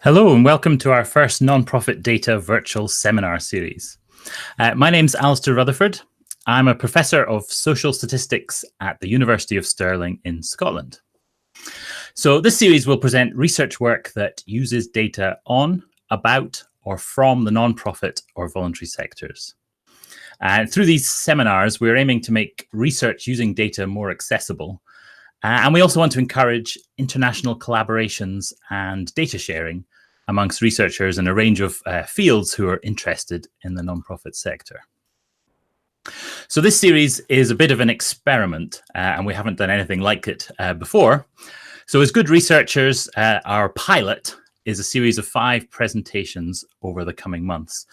Hello and welcome to our first Nonprofit Data virtual seminar series. My name's Alistair Rutherford. I'm a professor of social statistics at the University of Stirling in Scotland. So this series will present research work that uses data on, about, or from the nonprofit or voluntary sectors. And through these seminars, we're aiming to make research using data more accessible. And we also want to encourage international collaborations and data sharing amongst researchers in a range of fields who are interested in the nonprofit sector. So this series is a bit of an experiment, and we haven't done anything like it before. So as good researchers, our pilot is a series of 5 presentations over the coming months.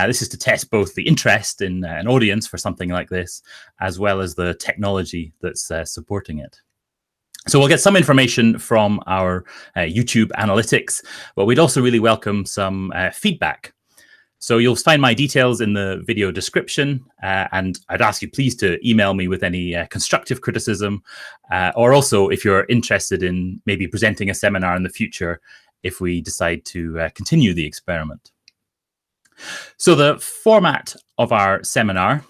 This is to test both the interest in an audience for something like this, as well as the technology that's supporting it. So we'll get some information from our YouTube analytics, but we'd also really welcome some feedback. So you'll find my details in the video description, and I'd ask you please to email me with any constructive criticism, or also if you're interested in maybe presenting a seminar in the future if we decide to continue the experiment. So the format of our seminar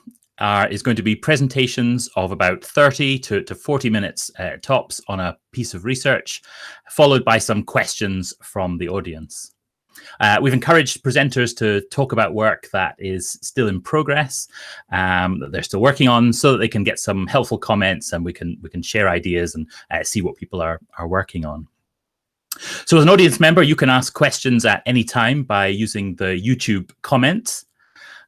is going to be presentations of about 30 to 40 minutes tops on a piece of research, followed by some questions from the audience. We've encouraged presenters to talk about work that is still in progress, that they're still working on, so that they can get some helpful comments and we can share ideas and see what people are working on. So as an audience member, you can ask questions at any time by using the YouTube comments.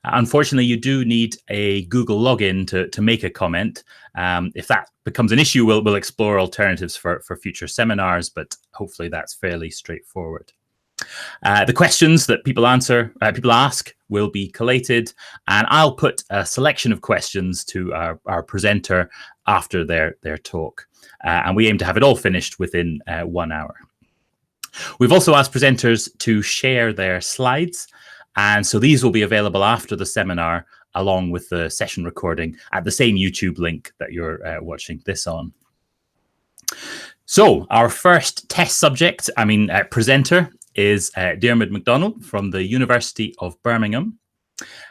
Unfortunately, you do need a Google login to make a comment. If that becomes an issue, we'll explore alternatives for future seminars, but hopefully that's fairly straightforward. The questions that people ask will be collated, and I'll put a selection of questions to our presenter after their talk. And we aim to have it all finished within 1 hour. We've also asked presenters to share their slides. And so these will be available after the seminar, along with the session recording at the same YouTube link that you're watching this on. So our first test subject, presenter, is Diarmuid McDonnell from the University of Birmingham.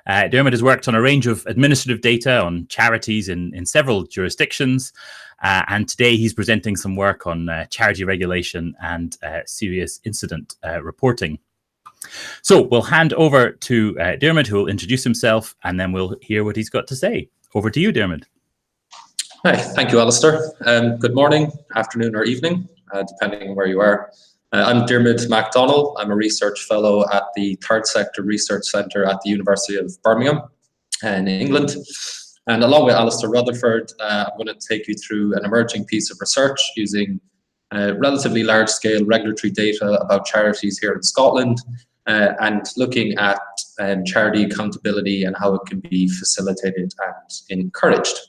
Diarmuid has worked on a range of administrative data on charities in several jurisdictions. And today he's presenting some work on charity regulation and serious incident reporting. So we'll hand over to Diarmuid, who will introduce himself, and then we'll hear what he's got to say. Over to you, Diarmuid. Hi, thank you, Alistair. Good morning, afternoon, or evening, depending on where you are. I'm Diarmuid McDonnell. I'm a research fellow at the Third Sector Research Centre at the University of Birmingham in England. And along with Alistair Rutherford, I'm going to take you through an emerging piece of research using relatively large-scale regulatory data about charities here in Scotland, and looking at charity accountability and how it can be facilitated and encouraged.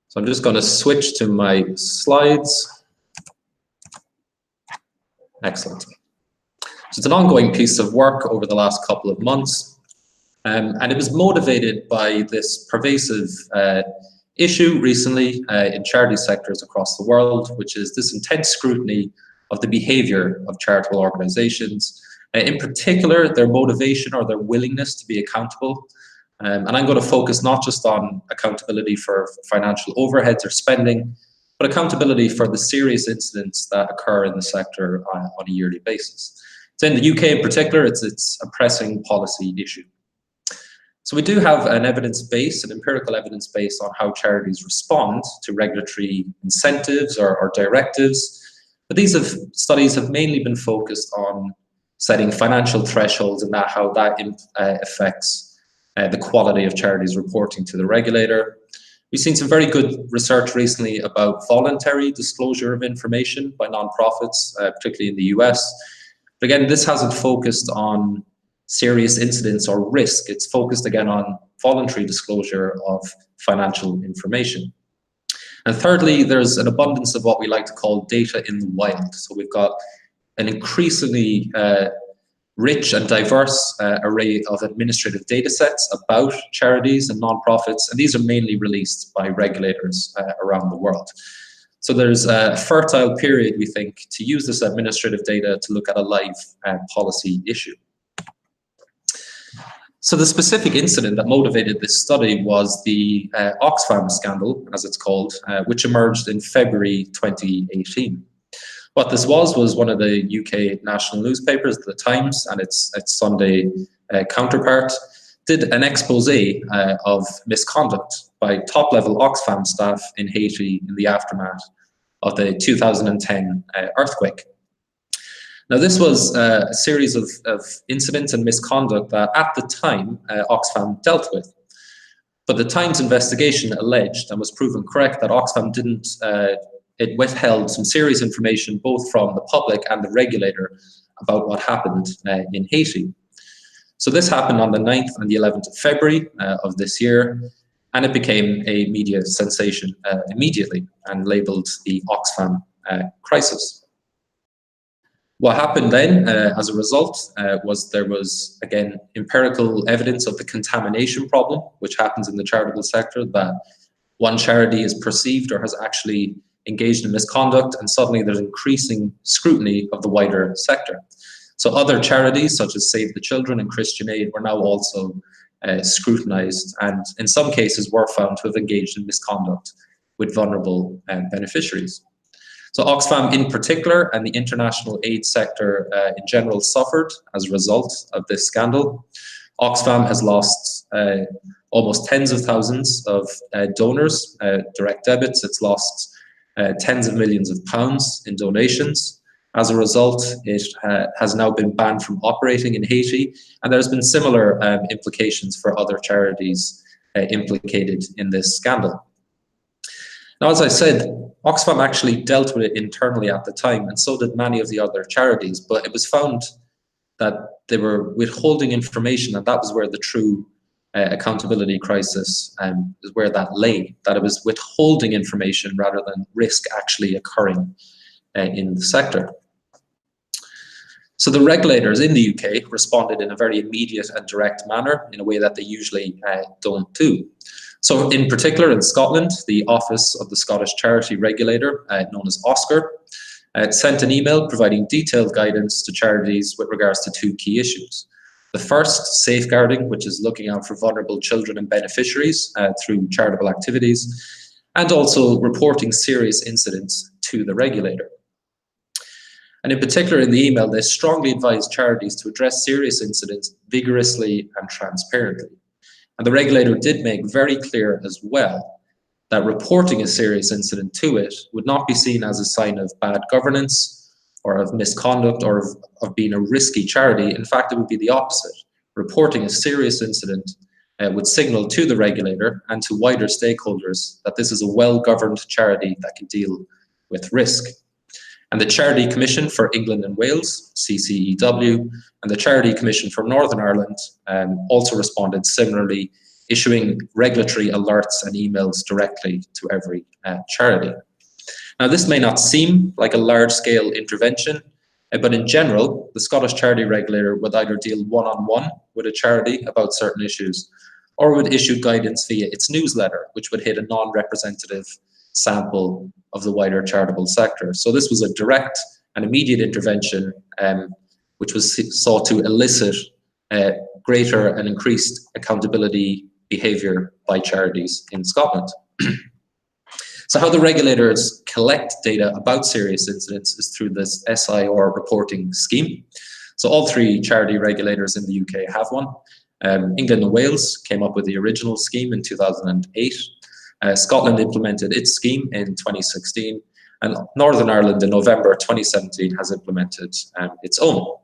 So I'm just going to switch to my slides. Excellent. So it's an ongoing piece of work over the last couple of months, and it was motivated by this pervasive issue recently in charity sectors across the world, which is this intense scrutiny of the behavior of charitable organizations, in particular their motivation or their willingness to be accountable. And I'm going to focus not just on accountability for financial overheads or spending, but accountability for the serious incidents that occur in the sector on a yearly basis. So in the UK in particular, it's a pressing policy issue. So we do have an evidence base, an empirical evidence base on how charities respond to regulatory incentives or directives. But these studies have mainly been focused on setting financial thresholds and how that affects the quality of charities reporting to the regulator. We've seen some very good research recently about voluntary disclosure of information by nonprofits, particularly in the US. But again, this hasn't focused on serious incidents or risk. It's focused again on voluntary disclosure of financial information. And thirdly, there's an abundance of what we like to call data in the wild. So we've got an increasingly rich and diverse array of administrative data sets about charities and nonprofits, and these are mainly released by regulators around the world. So there's a fertile period, we think, to use this administrative data to look at a live policy issue. So the specific incident that motivated this study was the Oxfam Scandal, as it's called, which emerged in February 2018. What this was one of the UK national newspapers, The Times, and its Sunday counterpart, did an expose of misconduct by top-level Oxfam staff in Haiti in the aftermath of the 2010 earthquake. Now, this was a series of incidents and misconduct that, at the time, Oxfam dealt with. But the Times investigation alleged, and was proven correct, that Oxfam it withheld some serious information both from the public and the regulator about what happened in Haiti. So this happened on the 9th and the 11th of February of this year, and it became a media sensation immediately and labelled the Oxfam crisis. What happened then, as a result, was there was, again, empirical evidence of the contamination problem, which happens in the charitable sector, that one charity is perceived or has actually engaged in misconduct, and suddenly there's increasing scrutiny of the wider sector. So other charities, such as Save the Children and Christian Aid, were now also scrutinised, and in some cases were found to have engaged in misconduct with vulnerable beneficiaries. So Oxfam in particular, and the international aid sector in general, suffered as a result of this scandal. Oxfam has lost almost tens of thousands of donors, direct debits. It's lost tens of millions of pounds in donations. As a result, it has now been banned from operating in Haiti, and there's been similar implications for other charities implicated in this scandal. Now, as I said, Oxfam actually dealt with it internally at the time, and so did many of the other charities, but it was found that they were withholding information, and that was where the true accountability crisis is where that lay, that it was withholding information rather than risk actually occurring in the sector. So the regulators in the UK responded in a very immediate and direct manner in a way that they usually don't do. So in particular in Scotland, the Office of the Scottish Charity Regulator, known as OSCR, sent an email providing detailed guidance to charities with regards to two key issues. The first, safeguarding, which is looking out for vulnerable children and beneficiaries through charitable activities, and also reporting serious incidents to the regulator. And in particular in the email, they strongly advised charities to address serious incidents vigorously and transparently. And the regulator did make very clear as well that reporting a serious incident to it would not be seen as a sign of bad governance or of misconduct or of being a risky charity. In fact, it would be the opposite. Reporting a serious incident would signal to the regulator and to wider stakeholders that this is a well-governed charity that can deal with risk. And the Charity Commission for England and Wales, CCEW, and the Charity Commission for Northern Ireland also responded similarly, issuing regulatory alerts and emails directly to every charity. Now, this may not seem like a large-scale intervention, but in general, the Scottish Charity Regulator would either deal one-on-one with a charity about certain issues, or would issue guidance via its newsletter, which would hit a non-representative sample of the wider charitable sector. So this was a direct and immediate intervention which was sought to elicit greater and increased accountability behaviour by charities in Scotland. So how the regulators collect data about serious incidents is through this SIR reporting scheme. So all three charity regulators in the UK have one. England and Wales came up with the original scheme in 2008. Scotland implemented its scheme in 2016, and Northern Ireland in November 2017 has implemented its own.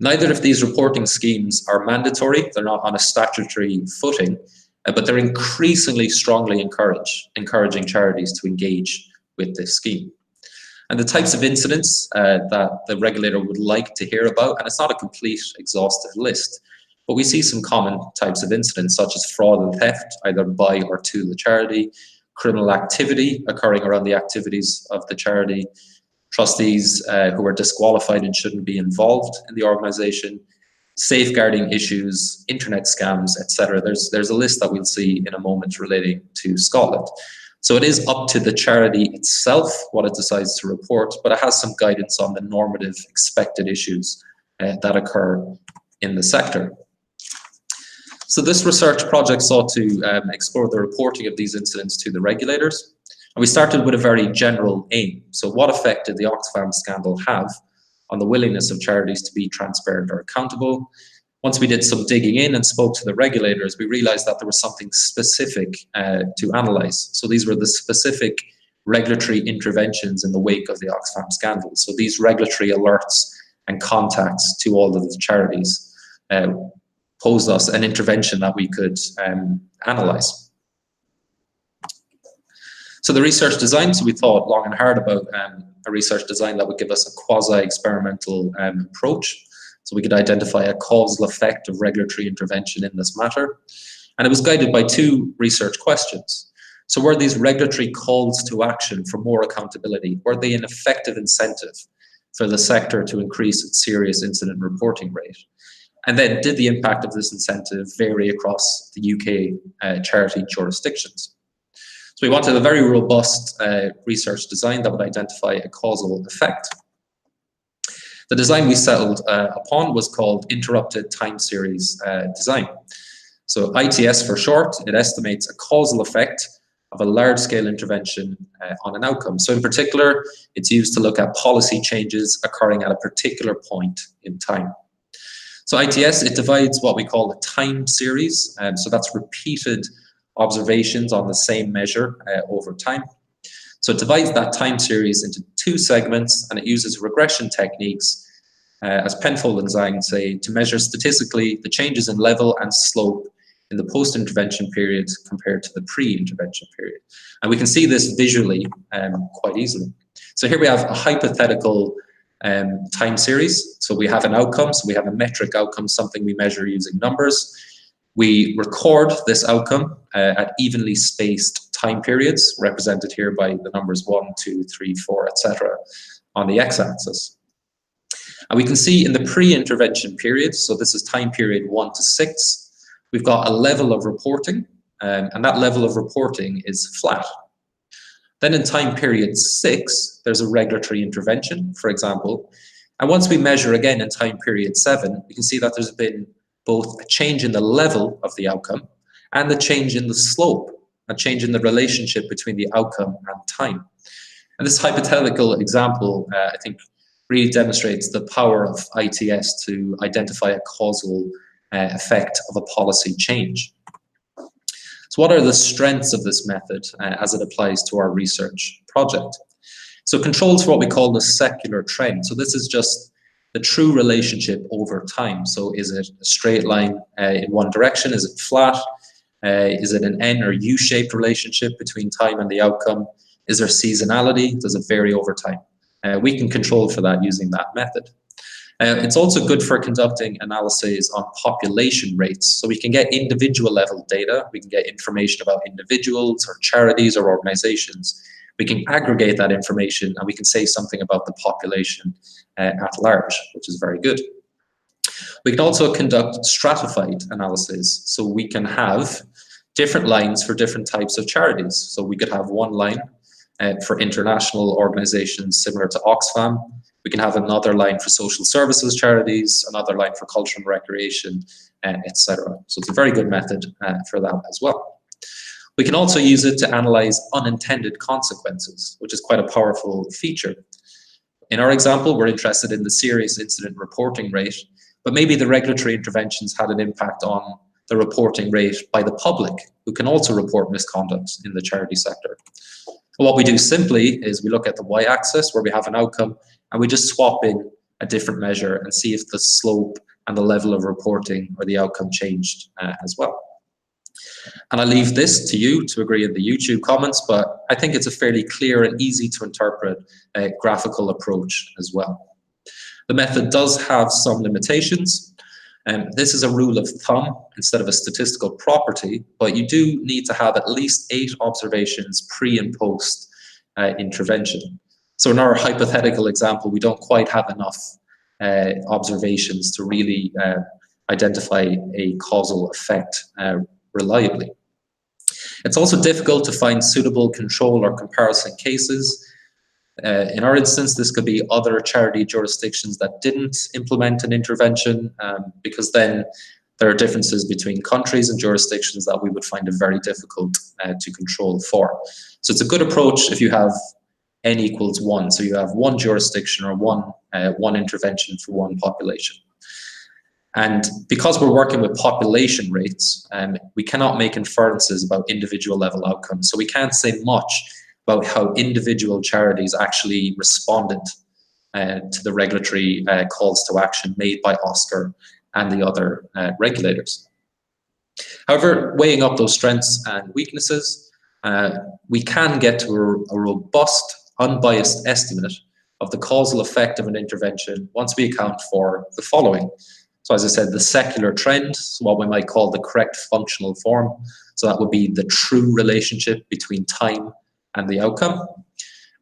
Neither of these reporting schemes are mandatory. They're not on a statutory footing, but they're increasingly strongly encouraging charities to engage with this scheme. And the types of incidents that the regulator would like to hear about, and it's not a complete exhaustive list, but we see some common types of incidents such as fraud and theft, either by or to the charity, criminal activity occurring around the activities of the charity, trustees who are disqualified and shouldn't be involved in the organisation, safeguarding issues, internet scams, etc. There's a list that we'll see in a moment relating to Scotland. So it is up to the charity itself what it decides to report, but it has some guidance on the normative expected issues that occur in the sector. So this research project sought to explore the reporting of these incidents to the regulators. And we started with a very general aim. So what effect did the Oxfam scandal have on the willingness of charities to be transparent or accountable? Once we did some digging in and spoke to the regulators, we realized that there was something specific to analyze. So these were the specific regulatory interventions in the wake of the Oxfam scandal. So these regulatory alerts and contacts to all of the charities posed us an intervention that we could analyze. So the research design, so we thought long and hard about a research design that would give us a quasi-experimental approach. So we could identify a causal effect of regulatory intervention in this matter. And it was guided by two research questions. So were these regulatory calls to action for more accountability, were they an effective incentive for the sector to increase its serious incident reporting rate? And then did the impact of this incentive vary across the UK charity jurisdictions? So we wanted a very robust research design that would identify a causal effect. The design we settled upon was called Interrupted Time Series Design. So ITS for short, it estimates a causal effect of a large-scale intervention on an outcome. So in particular, it's used to look at policy changes occurring at a particular point in time. So ITS, it divides what we call a time series. So that's repeated observations on the same measure over time. So it divides that time series into two segments, and it uses regression techniques, as Penfold and Zhang say, to measure statistically the changes in level and slope in the post-intervention period compared to the pre-intervention period. And we can see this visually quite easily. So here we have a hypothetical time series. So we have an outcome, so we have a metric outcome, something we measure using numbers. We record this outcome at evenly spaced time periods, represented here by the numbers 1, 2, 3, 4, etc. on the x-axis. And we can see in the pre-intervention period, so this is time period 1 to 6, we've got a level of reporting, and that level of reporting is flat. Then in time period 6, there's a regulatory intervention, for example. And once we measure again in time period 7, we can see that there's been both a change in the level of the outcome and the change in the slope, a change in the relationship between the outcome and time. And this hypothetical example, I think, really demonstrates the power of ITS to identify a causal effect of a policy change. So what are the strengths of this method as it applies to our research project? So it controls what we call the secular trend. So this is just the true relationship over time. So is it a straight line in one direction? Is it flat? Is it an N or U-shaped relationship between time and the outcome? Is there seasonality? Does it vary over time? We can control for that using that method. It's also good for conducting analyses on population rates. So we can get individual level data. We can get information about individuals or charities or organizations. We can aggregate that information and we can say something about the population at large, which is very good. We can also conduct stratified analysis. So we can have different lines for different types of charities. So we could have one line for international organizations similar to Oxfam. We can have another line for social services charities, another line for culture and recreation, etc. So it's a very good method for that as well. We can also use it to analyze unintended consequences, which is quite a powerful feature. In our example, we're interested in the serious incident reporting rate, but maybe the regulatory interventions had an impact on the reporting rate by the public, who can also report misconduct in the charity sector. And what we do simply is we look at the y-axis where we have an outcome and we just swap in a different measure and see if the slope and the level of reporting or the outcome changed as well. And I leave this to you to agree in the YouTube comments, but I think it's a fairly clear and easy to interpret graphical approach as well. The method does have some limitations. This is a rule of thumb instead of a statistical property, but you do need to have at least 8 observations pre and post intervention. So in our hypothetical example, we don't quite have enough observations to really identify a causal effect reliably. It's also difficult to find suitable control or comparison cases. In our instance, this could be other charity jurisdictions that didn't implement an intervention, because then there are differences between countries and jurisdictions that we would find it very difficult to control for. So it's a good approach if you have n equals 1, so you have one jurisdiction or one intervention for one population. And because we're working with population rates, we cannot make inferences about individual level outcomes. So we can't say much about how individual charities actually responded to the regulatory calls to action made by OSCR and the other regulators. However, weighing up those strengths and weaknesses, we can get to a robust, unbiased estimate of the causal effect of an intervention once we account for the following. So as I said, the secular trend, what we might call the correct functional form. So that would be the true relationship between time and the outcome.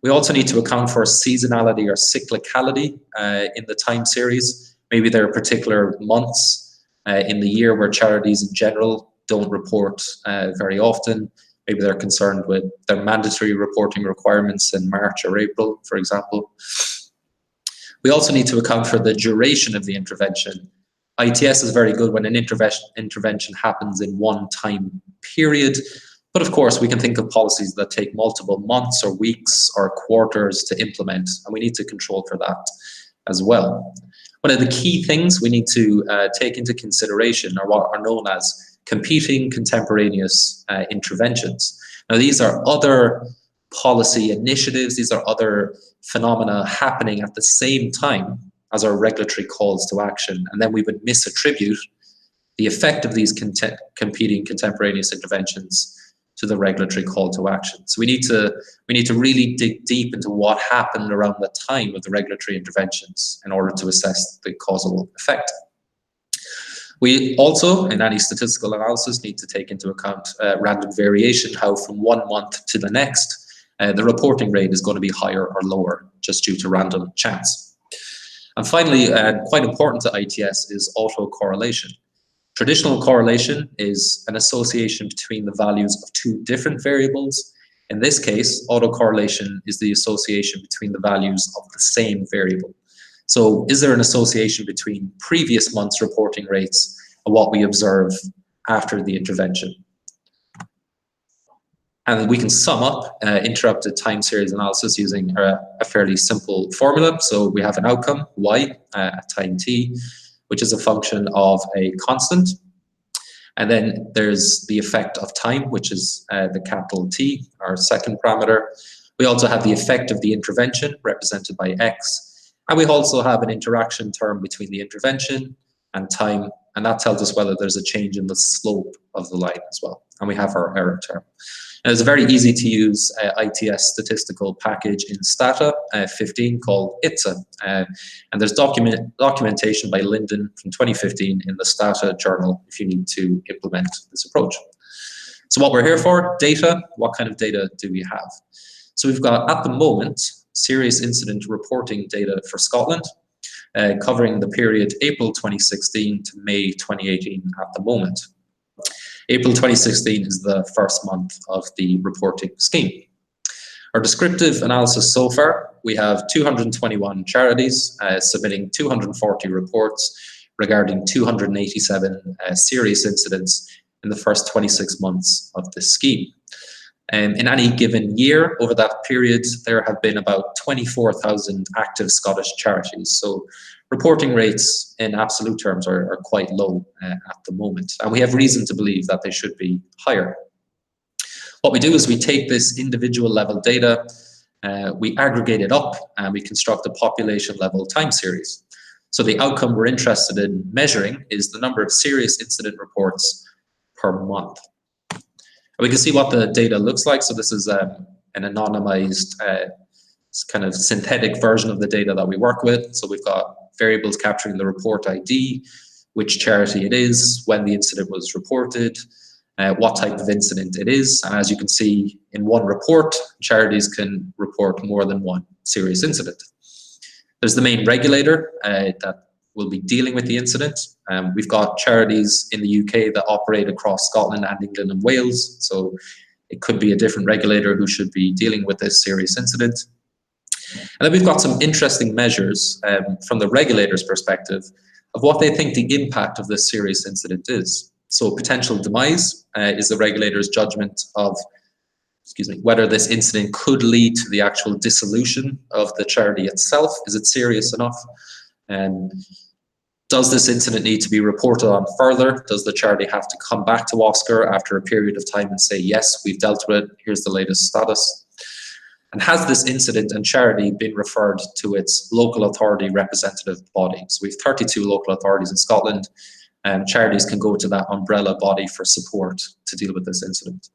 We also need to account for seasonality or cyclicality in the time series. Maybe there are particular months in the year where charities in general don't report very often. Maybe they're concerned with their mandatory reporting requirements in March or April, for example. We also need to account for the duration of the intervention. ITS is very good when an intervention happens in one time period, but of course we can think of policies that take multiple months or weeks or quarters to implement, and we need to control for that as well. One of the key things we need to take into consideration are what are known as competing contemporaneous interventions. Now these are other policy initiatives, these are other phenomena happening at the same time as our regulatory calls to action, and then we would misattribute the effect of these competing contemporaneous interventions to the regulatory call to action. So we need to really dig deep into what happened around the time of the regulatory interventions in order to assess the causal effect. We also, in any statistical analysis, need to take into account random variation, how from 1 month to the next, the reporting rate is going to be higher or lower just due to random chance. And finally, quite important to ITS is autocorrelation. Traditional correlation is an association between the values of two different variables. In this case, autocorrelation is the association between the values of the same variable. So is there an association between previous month's reporting rates and what we observe after the intervention? And we can sum up interrupted time series analysis using a fairly simple formula. So we have an outcome, y, at time t, which is a function of a constant. And then there's the effect of time, which is the capital T, our second parameter. We also have the effect of the intervention, represented by x. And we also have an interaction term between the intervention and time, and that tells us whether there's a change in the slope of the line as well. And we have our error term. And there's a very easy to use ITS statistical package in Stata 15 called ITSA. And there's documentation by Linden from 2015 in the Stata journal if you need to implement this approach. So what we're here for, data, what kind of data do we have? So we've got, at the moment, serious incident reporting data for Scotland, covering the period April 2016 to May 2018 at the moment. April 2016 is the first month of the reporting scheme. Our descriptive analysis so far, we have 221 charities submitting 240 reports regarding 287 serious incidents in the first 26 months of the scheme. In any given year, over that period, there have been about 24,000 active Scottish charities. So reporting rates in absolute terms are quite low at the moment. And we have reason to believe that they should be higher. What we do is we take this individual level data, we aggregate it up, and we construct a population level time series. So the outcome we're interested in measuring is the number of serious incident reports per month. We can see what the data looks like. So this is an anonymized kind of synthetic version of the data that we work with. So we've got variables capturing the report ID, which charity it is, when the incident was reported, what type of incident it is. And as you can see, in one report, charities can report more than one serious incident. There's the main regulator that will be dealing with the incident. We've got charities in the UK that operate across Scotland and England and Wales. So It could be a different regulator who should be dealing with this serious incident. And then we've got some interesting measures from the regulator's perspective of what they think the impact of this serious incident is. So potential demise is the regulator's judgment of, whether this incident could lead to the actual dissolution of the charity itself. Is it serious enough? And does this incident need to be reported on further? Does the charity have to come back to OSCR after a period of time and say, yes, we've dealt with it, here's the latest status? And has this incident and charity been referred to its local authority representative body? So we have 32 local authorities in Scotland, and charities can go to that umbrella body for support to deal with this incident.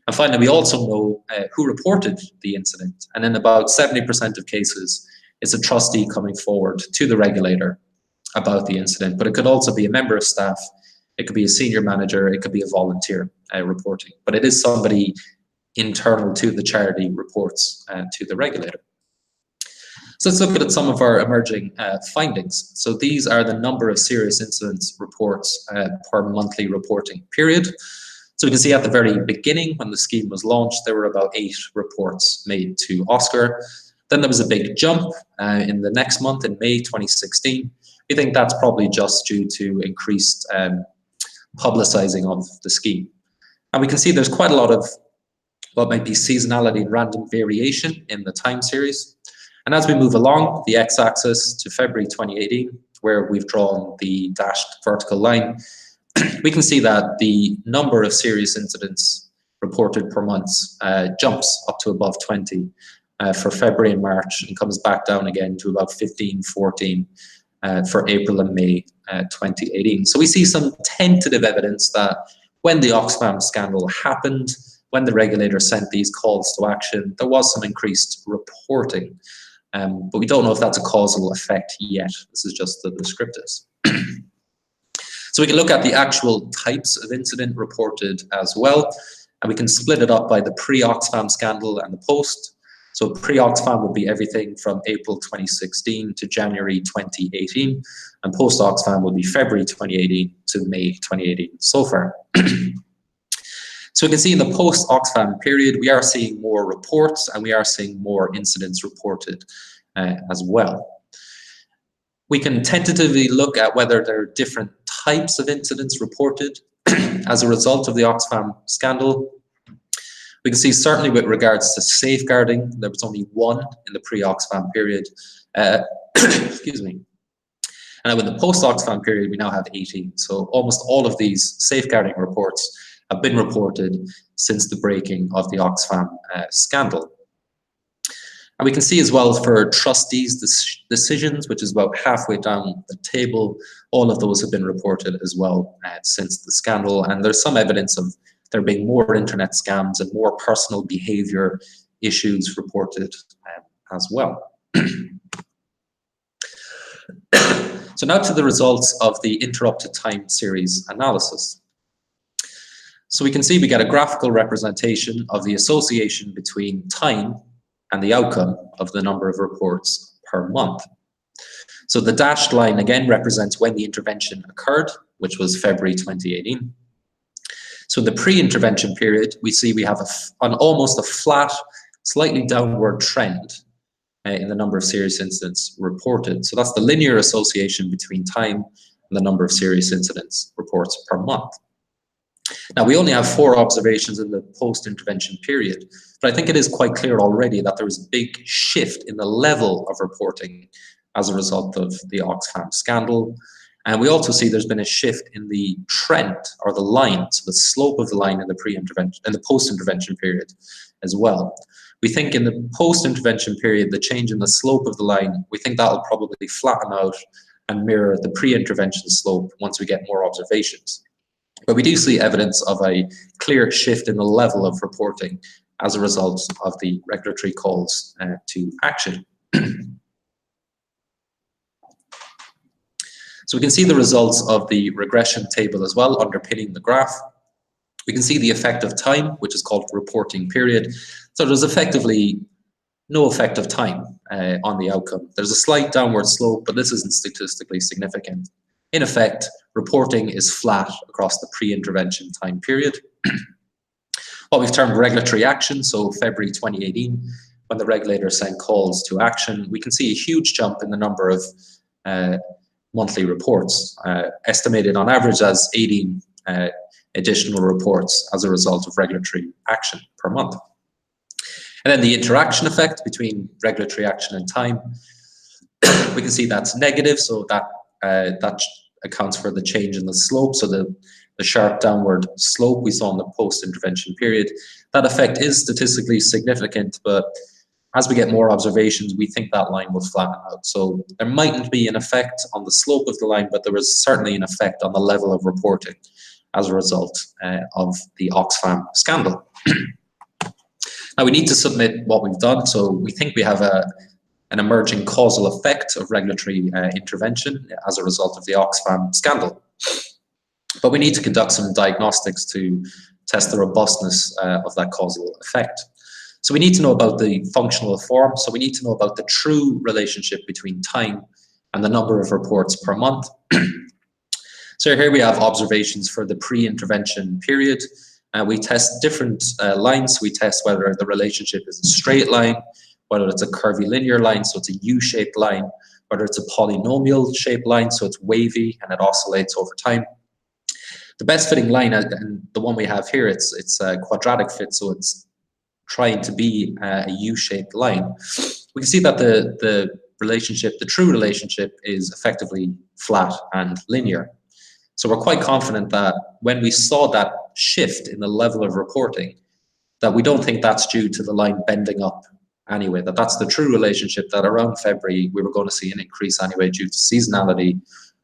And finally, we also know who reported the incident. And in about 70% of cases, it's a trustee coming forward to the regulator about the incident, but it could also be a member of staff, it could be a senior manager, it could be a volunteer reporting, but it is somebody internal to the charity reports to the regulator. So let's look at some of our emerging findings. So these are the number of serious incidents reports per monthly reporting period. So we can see at the very beginning, when the scheme was launched, there were about 8 reports made to OSCR. Then there was a big jump in the next month, in May 2016. We think that's probably just due to increased publicising of the scheme. And we can see there's quite a lot of what might be seasonality and random variation in the time series. And as we move along the x-axis to February 2018, where we've drawn the dashed vertical line, we can see that the number of serious incidents reported per month jumps up to above 20 for February and March, and comes back down again to about 15, 14 for April and May 2018. So we see some tentative evidence that when the Oxfam scandal happened, when the regulator sent these calls to action, there was some increased reporting. But we don't know if that's a causal effect yet. This is just the descriptives. So we can look at the actual types of incident reported as well, and we can split it up by the pre-Oxfam scandal and the post. So pre-Oxfam would be everything from April 2016 to January 2018, and post-Oxfam would be February 2018 to May 2018 so far. So we can see in the post-Oxfam period, we are seeing more reports and we are seeing more incidents reported as well. We can tentatively look at whether there are different types of incidents reported as a result of the Oxfam scandal. We can see certainly with regards to safeguarding, there was only 1 in the pre-Oxfam period. Excuse me. And in the post-Oxfam period, we now have 18. So almost all of these safeguarding reports have been reported since the breaking of the Oxfam scandal. And we can see as well for trustees' decisions, which is about halfway down the table, all of those have been reported as well since the scandal. And there's some evidence of there being more internet scams and more personal behaviour issues reported as well. So now to the results of the interrupted time series analysis. So we can see we get a graphical representation of the association between time and the outcome of the number of reports per month. So the dashed line again represents when the intervention occurred, which was February 2018. So in the pre-intervention period, we see we have almost a flat, slightly downward trend in the number of serious incidents reported. So that's the linear association between time and the number of serious incidents reports per month. Now, we only have 4 observations in the post-intervention period, but I think it is quite clear already that there is a big shift in the level of reporting as a result of the Oxfam scandal. And we also see there's been a shift in the trend or the line, so the slope of the line in the pre-intervention and the post-intervention period as well. We think in the post-intervention period, the change in the slope of the line, we think that'll probably flatten out and mirror the pre-intervention slope once we get more observations. But we do see evidence of a clear shift in the level of reporting as a result of the regulatory calls to action. So we can see the results of the regression table as well underpinning the graph. We can see the effect of time, which is called reporting period. So there's effectively no effect of time on the outcome. There's a slight downward slope, but this isn't statistically significant. In effect, reporting is flat across the pre-intervention time period. what we've termed regulatory action. So February 2018, when the regulator sent calls to action, we can see a huge jump in the number of monthly reports, estimated on average as 18 additional reports as a result of regulatory action per month. And then the interaction effect between regulatory action and time, we can see that's negative, so that accounts for the change in the slope. So the sharp downward slope we saw in the post-intervention period, that effect is statistically significant, but as we get more observations, we think that line will flatten out. So there mightn't be an effect on the slope of the line, but there was certainly an effect on the level of reporting as a result of the Oxfam scandal. Now we need to submit what we've done. So we think we have an emerging causal effect of regulatory intervention as a result of the Oxfam scandal. But we need to conduct some diagnostics to test the robustness of that causal effect. So we need to know about the functional form. So we need to know about the true relationship between time and the number of reports per month. So here we have observations for the pre-intervention period. We test different lines. We test whether the relationship is a straight line, whether it's a curvy linear line, so it's a U-shaped line, whether it's a polynomial shaped line, so it's wavy and it oscillates over time. The best fitting line, and the one we have here, it's a quadratic fit, so it's trying to be a U-shaped line. We can see that the relationship, the true relationship, is effectively flat and linear. So we're quite confident that when we saw that shift in the level of reporting, that we don't think that's due to the line bending up anyway, that's the true relationship, that around February we were going to see an increase anyway due to seasonality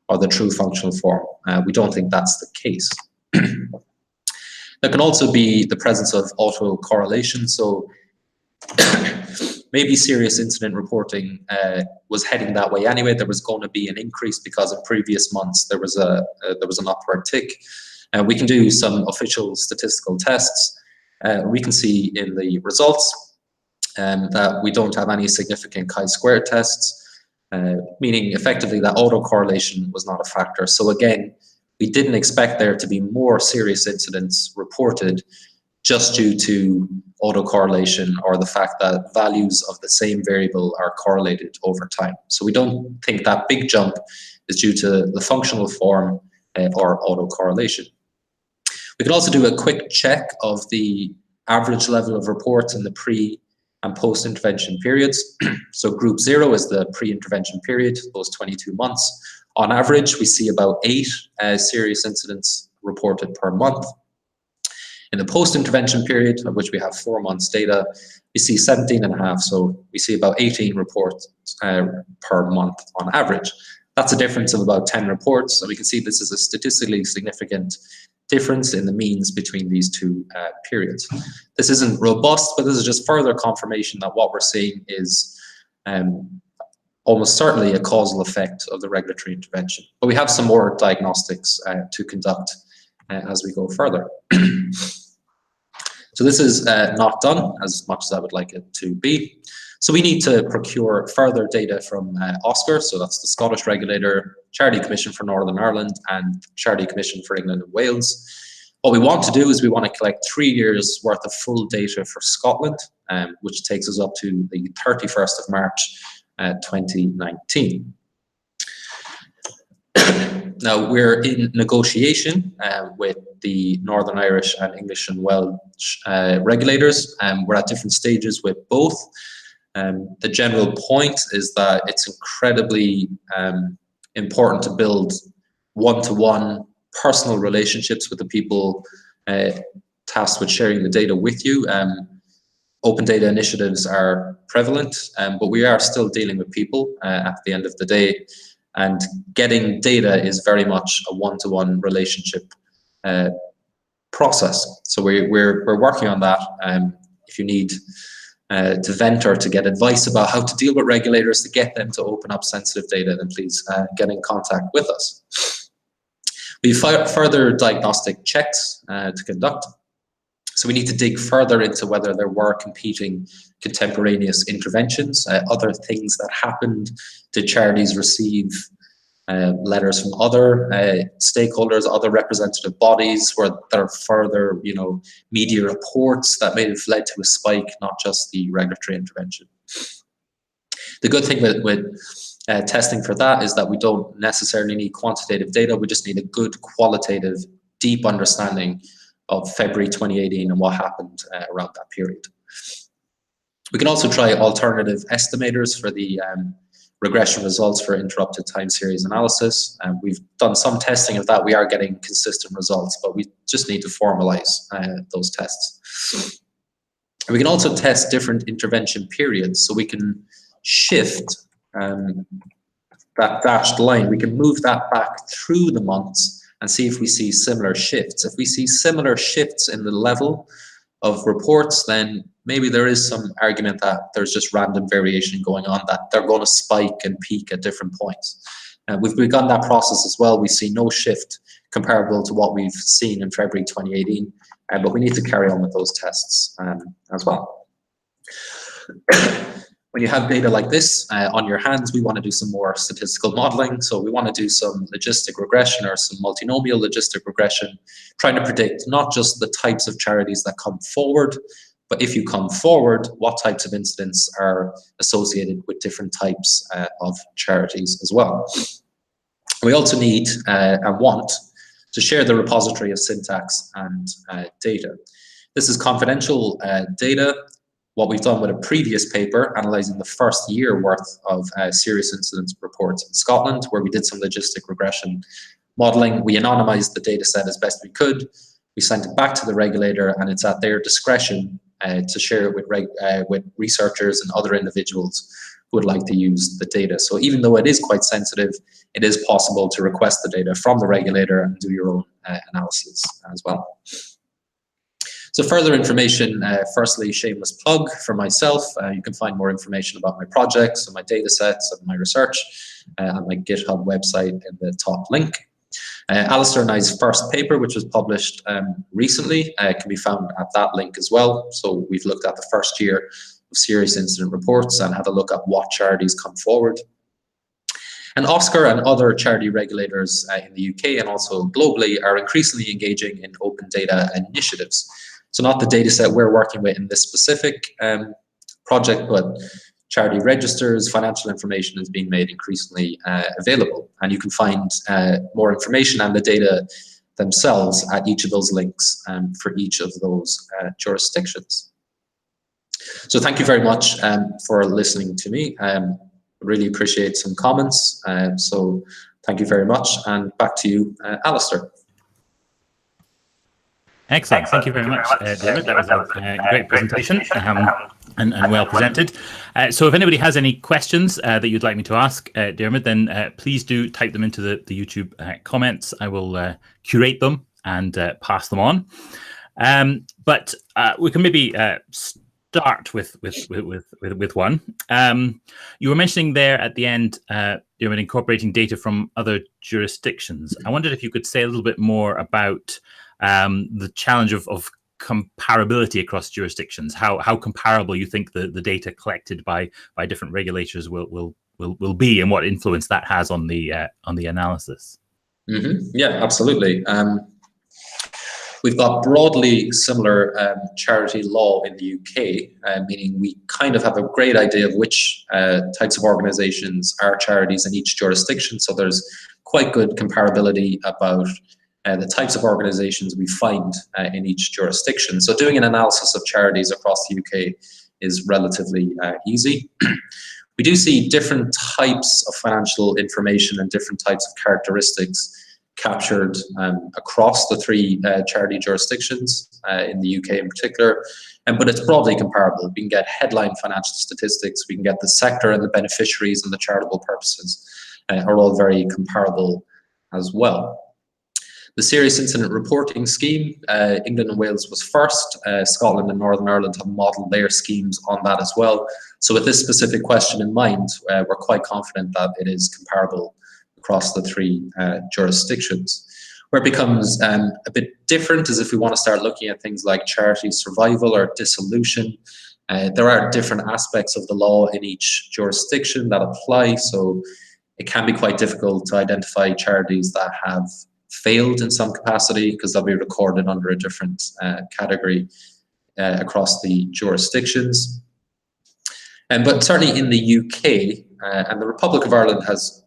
or the true functional form. We don't think that's the case. There can also be the presence of autocorrelation. So maybe serious incident reporting was heading that way anyway. There was going to be an increase because in previous months there was an upward tick. We can do some official statistical tests. We can see in the results that we don't have any significant chi-square tests, meaning effectively that autocorrelation was not a factor. So again, we didn't expect there to be more serious incidents reported just due to autocorrelation or the fact that values of the same variable are correlated over time. So we don't think that big jump is due to the functional form or autocorrelation. We can also do a quick check of the average level of reports in the pre and post-intervention periods. So group 0 is the pre-intervention period, those 22 months. On average, we see about 8 serious incidents reported per month. In the post-intervention period, of which we have 4 months data, we see 17.5, so we see about 18 reports per month on average. That's a difference of about 10 reports, so we can see this is a statistically significant difference in the means between these two periods. This isn't robust, but this is just further confirmation that what we're seeing is almost certainly a causal effect of the regulatory intervention. But we have some more diagnostics to conduct as we go further. So this is not done as much as I would like it to be. So we need to procure further data from OSCR, so that's the Scottish regulator, Charity Commission for Northern Ireland, and Charity Commission for England and Wales. What we want to do is we want to collect 3 years worth of full data for Scotland, which takes us up to the 31st of March 2019. Now we're in negotiation with the Northern Irish and English and Welsh regulators. We're at different stages with both. The general point is that it's incredibly important to build one-to-one personal relationships with the people tasked with sharing the data with you. Open data initiatives are prevalent, but we are still dealing with people at the end of the day, and getting data is very much a one-to-one relationship process. So we're working on that. If you need to vent or to get advice about how to deal with regulators to get them to open up sensitive data, then please get in contact with us. We have further diagnostic checks to conduct. So we need to dig further into whether there were competing contemporaneous interventions, other things that happened. Did charities receive letters from other stakeholders, other representative bodies, where there are further, media reports that may have led to a spike, not just the regulatory intervention. The good thing with testing for that is that we don't necessarily need quantitative data. We just need a good qualitative, deep understanding of February 2018 and what happened around that period. We can also try alternative estimators for the regression results for interrupted time series analysis. We've done some testing of that. We are getting consistent results, but we just need to formalize those tests. We can also test different intervention periods, so we can shift that dashed line. We can move that back through the months and see if we see similar shifts. If we see similar shifts in the level of reports, then maybe there is some argument that there's just random variation going on, that they're going to spike and peak at different points. We've begun that process as well. We see no shift comparable to what we've seen in February 2018, but we need to carry on with those tests as well. When you have data like this on your hands, we want to do some more statistical modeling. So we want to do some logistic regression or some multinomial logistic regression, trying to predict not just the types of charities that come forward, but if you come forward, what types of incidents are associated with different types of charities as well. We also need and want to share the repository of syntax and data. This is confidential data. What we've done with a previous paper analysing the first year worth of serious incident reports in Scotland, where we did some logistic regression modelling. We anonymised the data set as best we could. We sent it back to the regulator, and it's at their discretion to share it with researchers and other individuals who would like to use the data. So even though it is quite sensitive, it is possible to request the data from the regulator and do your own analysis as well. So further information, firstly, shameless plug for myself. You can find more information about my projects and my data sets and my research on my GitHub website in the top link. Alistair and I's first paper, which was published recently, can be found at that link as well. So we've looked at the first year of serious incident reports and had a look at what charities come forward. And OSCR and other charity regulators in the UK and also globally are increasingly engaging in open data initiatives. So not the data set we're working with in this specific project, but charity registers, financial information is being made increasingly available. And you can find more information and the data themselves at each of those links for each of those jurisdictions. So thank you very much for listening to me. Really appreciate some comments. So thank you very much, and back to you, Alistair. Excellent. Thank you very much, David. That was a great presentation and well presented. So if anybody has any questions that you'd like me to ask Diarmuid, then please do type them into the YouTube comments. I will curate them and pass them on. But we can maybe start with one. You were mentioning there at the end, Diarmuid, incorporating data from other jurisdictions. I wondered if you could say a little bit more about the challenge of comparability across jurisdictions, how comparable you think the data collected by different regulators will be, and what influence that has on the analysis. Mm-hmm. Yeah, absolutely. We've got broadly similar charity law in the UK, meaning we kind of have a great idea of which types of organisations are charities in each jurisdiction. So there's quite good comparability about the types of organisations we find in each jurisdiction. So doing an analysis of charities across the UK is relatively easy. We do see different types of financial information and different types of characteristics captured across the three charity jurisdictions, in the UK in particular, but it's broadly comparable. We can get headline financial statistics, we can get the sector and the beneficiaries and the charitable purposes are all very comparable as well. The serious incident reporting scheme, England and Wales was first. Scotland and Northern Ireland have modelled their schemes on that as well. So with this specific question in mind, we're quite confident that it is comparable across the three jurisdictions. Where it becomes a bit different is if we want to start looking at things like charity survival or dissolution. There are different aspects of the law in each jurisdiction that apply. So it can be quite difficult to identify charities that have failed in some capacity because they'll be recorded under a different category across the jurisdictions. But certainly in the UK, and the Republic of Ireland has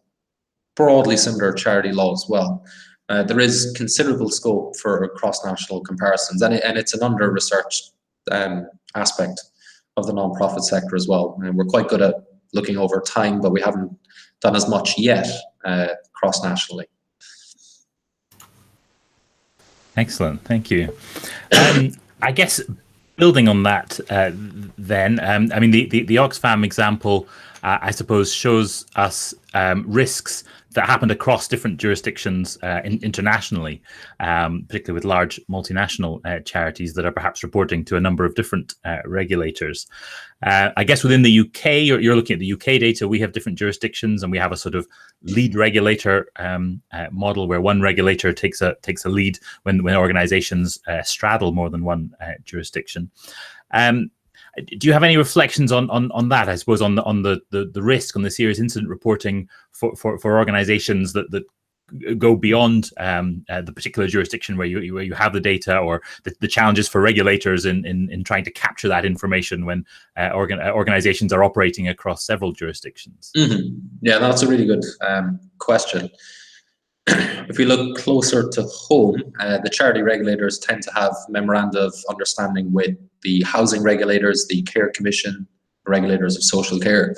broadly similar charity law as well, there is considerable scope for cross-national comparisons, and it's an under-researched aspect of the non-profit sector as well. And we're quite good at looking over time, but we haven't done as much yet cross-nationally. Excellent, thank you. I guess building on that, then, I mean, the Oxfam example, I suppose, shows us risks that happened across different jurisdictions internationally, particularly with large multinational charities that are perhaps reporting to a number of different regulators. I guess within the UK, you're looking at the UK data. We have different jurisdictions, and we have a sort of lead regulator model where one regulator takes a lead when organizations straddle more than one jurisdiction. Do you have any reflections on that? I suppose on the risk, on the serious incident reporting for organizations that go beyond the particular jurisdiction where you have the data, or the challenges for regulators in trying to capture that information when organizations are operating across several jurisdictions? Mm-hmm. Yeah, that's a really good question. If we look closer to home, the charity regulators tend to have memoranda of understanding with the housing regulators, the care commission, regulators of social care.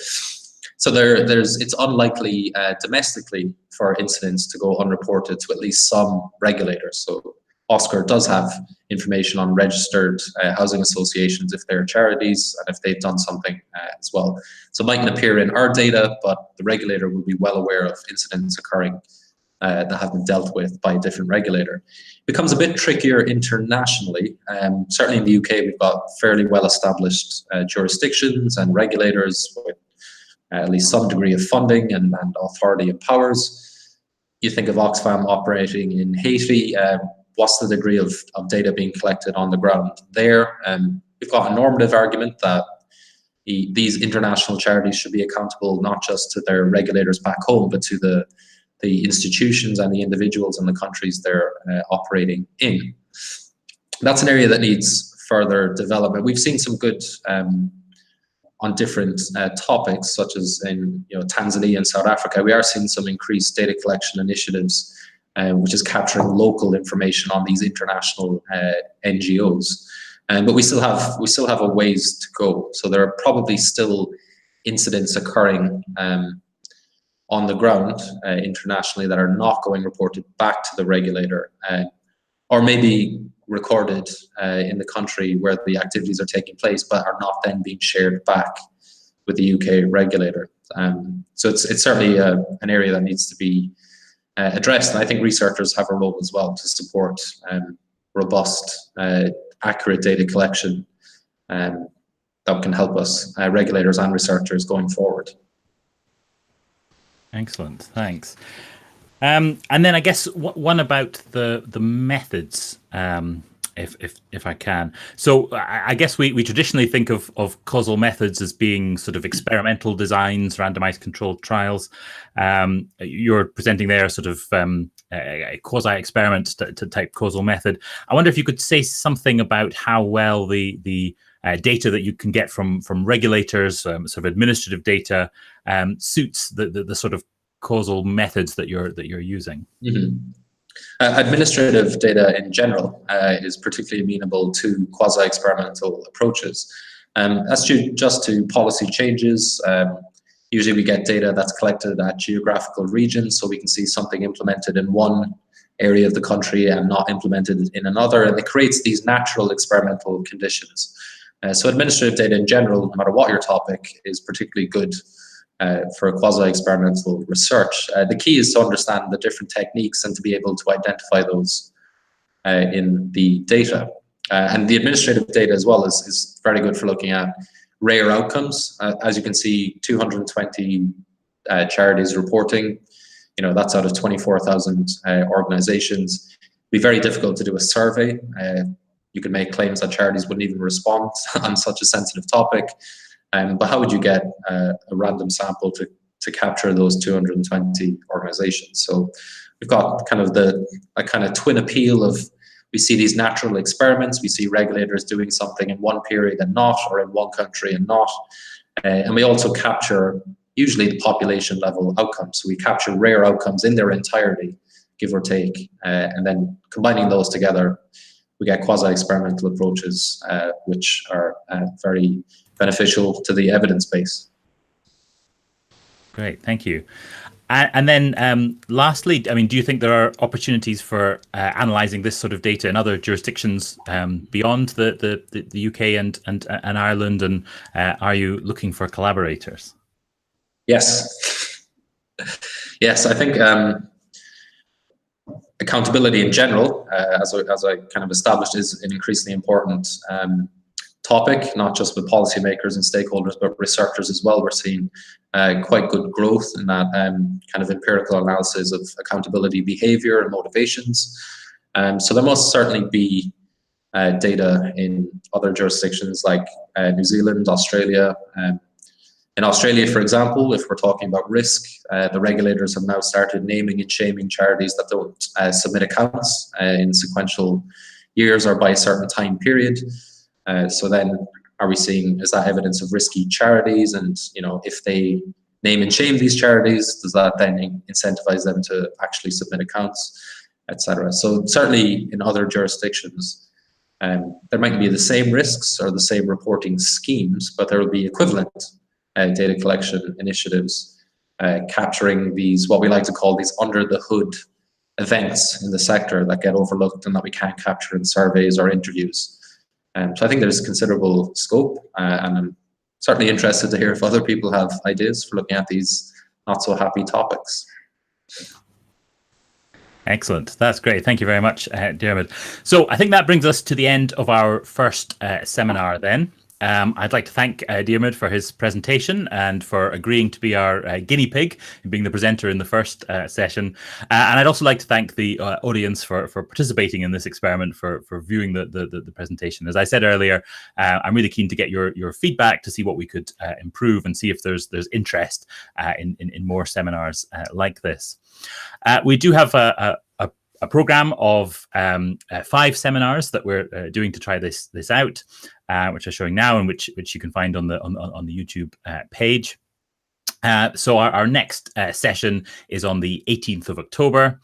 So it's unlikely domestically for incidents to go unreported to at least some regulators. So OSCR does have information on registered housing associations if they're charities and if they've done something as well. So it mightn't appear in our data, but the regulator will be well aware of incidents occurring that have been dealt with by a different regulator. It becomes a bit trickier internationally. Certainly in the UK, we've got fairly well-established jurisdictions and regulators with at least some degree of funding and authority and powers. You think of Oxfam operating in Haiti. What's the degree of data being collected on the ground there? We've got a normative argument that these international charities should be accountable not just to their regulators back home, but to the institutions and the individuals in the countries they're operating in. That's an area that needs further development. We've seen some good on different topics, such as in Tanzania and South Africa. We are seeing some increased data collection initiatives, which is capturing local information on these international NGOs. But we still have a ways to go. So there are probably still incidents occurring on the ground internationally that are not going reported back to the regulator, or maybe recorded in the country where the activities are taking place, but are not then being shared back with the UK regulator. So it's certainly an area that needs to be addressed, and I think researchers have a role as well to support robust, accurate data collection that can help us, regulators and researchers, going forward. Excellent, thanks. And then I guess one about the methods, if I can. So I guess we traditionally think of causal methods as being sort of experimental designs, randomized controlled trials. You're presenting there sort of a quasi-experiment type causal method. I wonder if you could say something about how well the data that you can get from regulators, sort of administrative data, suits the sort of causal methods that you're using. Mm-hmm. Administrative data in general is particularly amenable to quasi-experimental approaches. That's due just to policy changes. Usually we get data that's collected at geographical regions, so we can see something implemented in one area of the country and not implemented in another, and it creates these natural experimental conditions. So administrative data in general, no matter what your topic, is particularly good for quasi-experimental research. The key is to understand the different techniques and to be able to identify those in the data. And the administrative data as well is very good for looking at rare outcomes. As you can see, 220 charities reporting, that's out of 24,000 organizations. It'd be very difficult to do a survey. You could make claims that charities wouldn't even respond on such a sensitive topic. But how would you get a random sample to to capture those 220 organizations. So we've got kind of a kind of twin appeal of, we see these natural experiments, we see regulators doing something in one period and not, or in one country and not. And we also capture usually the population level outcomes. So we capture rare outcomes in their entirety, give or take, and then combining those together, we get quasi-experimental approaches, which are very beneficial to the evidence base. Great, thank you. And then lastly, I mean, do you think there are opportunities for analysing this sort of data in other jurisdictions beyond the UK and Ireland? And are you looking for collaborators? Yes. Yes, I think accountability in general, as I kind of established, is an increasingly important topic, not just with policymakers and stakeholders, but researchers as well. We're seeing quite good growth in that kind of empirical analysis of accountability behavior and motivations. So there must certainly be data in other jurisdictions like New Zealand, Australia. In Australia, for example, if we're talking about risk, the regulators have now started naming and shaming charities that don't submit accounts in sequential years or by a certain time period. So then are we seeing, is that evidence of risky charities? And, you know, if they name and shame these charities, does that then incentivize them to actually submit accounts, etc.? So certainly in other jurisdictions, there might be the same risks or the same reporting schemes, but there will be equivalent data collection initiatives capturing these, what we like to call these under the hood events in the sector that get overlooked and that we can't capture in surveys or interviews. So I think there's considerable scope, and I'm certainly interested to hear if other people have ideas for looking at these not so happy topics. Excellent. That's great. Thank you very much, Diarmuid. So I think that brings us to the end of our first seminar then. I'd like to thank Diarmuid for his presentation and for agreeing to be our guinea pig, being the presenter in the first session. And I'd also like to thank the audience for participating in this experiment, for viewing the presentation. As I said earlier, I'm really keen to get your feedback to see what we could improve and see if there's interest in more seminars like this. We do have a program of 5 seminars that we're doing to try this out, which are showing now, and which you can find on the YouTube page. So our next session is on the 18th of October,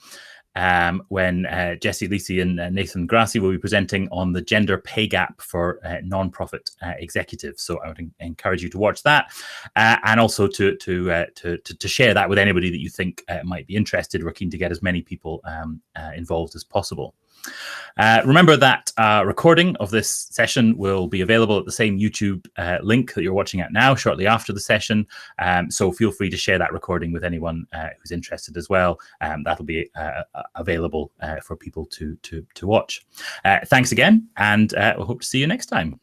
when Jesse Lisi and Nathan Grassi will be presenting on the gender pay gap for non-profit executives. So I would encourage you to watch that, and also to share that with anybody that you think might be interested. We're keen to get as many people involved as possible. Remember that recording of this session will be available at the same YouTube link that you're watching at now shortly after the session. So feel free to share that recording with anyone who's interested as well. That'll be available for people to watch. Thanks again, and we'll hope to see you next time.